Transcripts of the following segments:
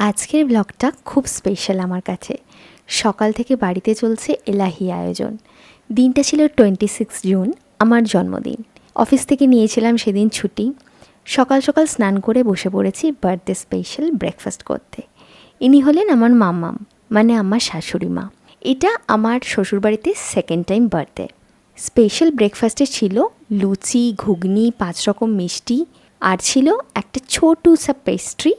আজকের ব্লগটা খুব স্পেশাল আমার কাছে। সকাল থেকে বাড়িতে চলছে এলাহি আয়োজন। দিনটা ছিল 26 জুন, আমার জন্মদিন। অফিস থেকে নিয়েছিলাম সেদিন ছুটি। সকাল সকাল স্নান করে বসে পড়েছি বার্থডে স্পেশাল ব্রেকফাস্ট করতে। ইনি হলেন আমার মাম্মাম, মানে আমার শাশুড়ি মা। এটা আমার শ্বশুরবাড়িতে সেকেন্ড টাইম বার্থডে। স্পেশাল ব্রেকফাস্টে ছিল লুচি, ঘুগনি, 5 রকম মিষ্টি, আর ছিল একটা ছোটু সা পেস্ট্রি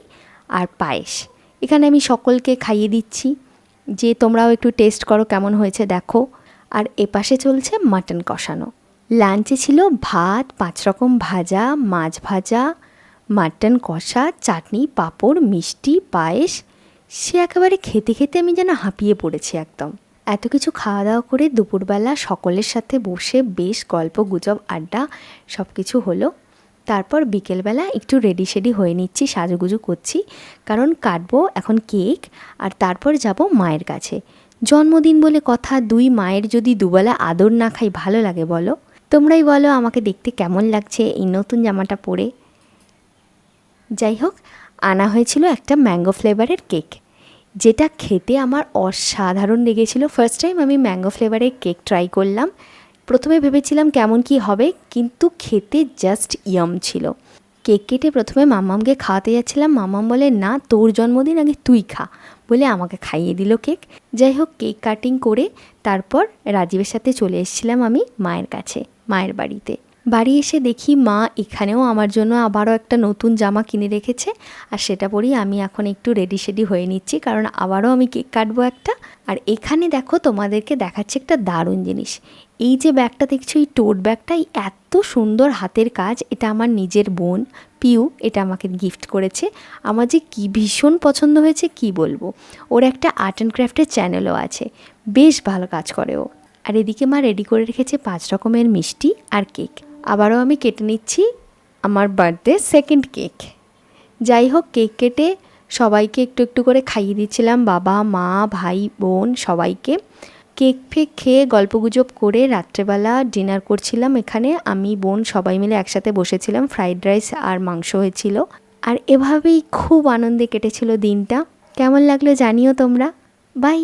আর পায়েস। এখানে আমি সকলকে খাইয়ে দিচ্ছি যে তোমরাও একটু টেস্ট করো কেমন হয়েছে দেখো। আর এপাশে চলছে মাটন কষানো। লাঞ্চে ছিল ভাত, 5 রকম ভাজা, মাছ ভাজা, মাটন কষা, চাটনি, পাঁপড়, মিষ্টি, পায়েস। সে একেবারে খেতে খেতে আমি যেন হাঁপিয়ে পড়েছি একদম। এত কিছু খাওয়া দাওয়া করে দুপুরবেলা সকলের সাথে বসে বেশ গল্প গুজব আড্ডা সব কিছু হলো। তারপর বিকেলবেলা একটু রেডি শেডি হয়ে নিচ্ছি, সাজুগুজু করছি, কারণ কাটবো এখন কেক। আর তারপর যাব মায়ের কাছে। জন্মদিন বলে কথা, 2 মায়ের যদি দুবেলা আদর না খাই ভালো লাগে বলো? তোমরাই বলো আমাকে দেখতে কেমন লাগছে এই নতুন জামাটা পরে। যাই হোক, আনা হয়েছিল একটা ম্যাঙ্গো ফ্লেভারের কেক, যেটা খেতে আমার অসাধারণ লেগেছিল। ফার্স্ট টাইম আমি ম্যাঙ্গো ফ্লেভারের কেক ট্রাই করলাম। প্রথমে ভেবেছিলাম কেমন কি হবে, কিন্তু খেতে জাস্ট ইয়াম ছিল। কেক কেটে প্রথমে মাম্মামকে খাওয়াতে যাচ্ছিলাম, মাম্মাম বলে না তোর জন্মদিন আগে তুই খা, বলে আমাকে খাইয়ে দিল কেক। যাই হোক, কেক কাটিং করে তারপর রাজীবের সাথে চলে এসেছিলাম আমি মায়ের কাছে, মায়ের বাড়িতে। বাড়ি এসে দেখি মা এখানেও আমার জন্য আবারও একটা নতুন জামা কিনে রেখেছে, আর সেটা পরেই আমি এখন একটু রেডি শেডি হয়ে নিচ্ছি, কারণ আবারও আমি কেক কাটবো একটা। আর এখানে দেখো তোমাদেরকে দেখাচ্ছে একটা দারুণ জিনিস। এই যে ব্যাগটা দেখছো, এই টোট ব্যাগটা, এত সুন্দর হাতের কাজ। এটা আমার নিজের বোন পিউ এটা আমাকে গিফট করেছে। আমার যে কী ভীষণ পছন্দ হয়েছে কি বলবো। ওর একটা আর্ট অ্যান্ড ক্রাফটের চ্যানেলও আছে, বেশ ভালো কাজ করে ও। আর এদিকে মা রেডি করে রেখেছে 5 রকমের মিষ্টি আর কেক। আবারও আমি কেটে নিচ্ছি আমার বার্থডে সেকেন্ড কেক। যাই হোক, কেক কেটে সবাইকে একটু একটু করে খাইয়ে দিচ্ছিলাম, বাবা মা ভাই বোন সবাইকে। কেক ফেক খেয়ে গল্পগুজব করে রাত্রেবেলা ডিনার করছিলাম এখানে। আমি বোন সবাই মিলে একসাথে বসেছিলাম, ফ্রাইড রাইস আর মাংস হয়েছিল। আর এভাবেই খুব আনন্দে কেটেছিল দিনটা। কেমন লাগলো জানিও তোমরা। বাই।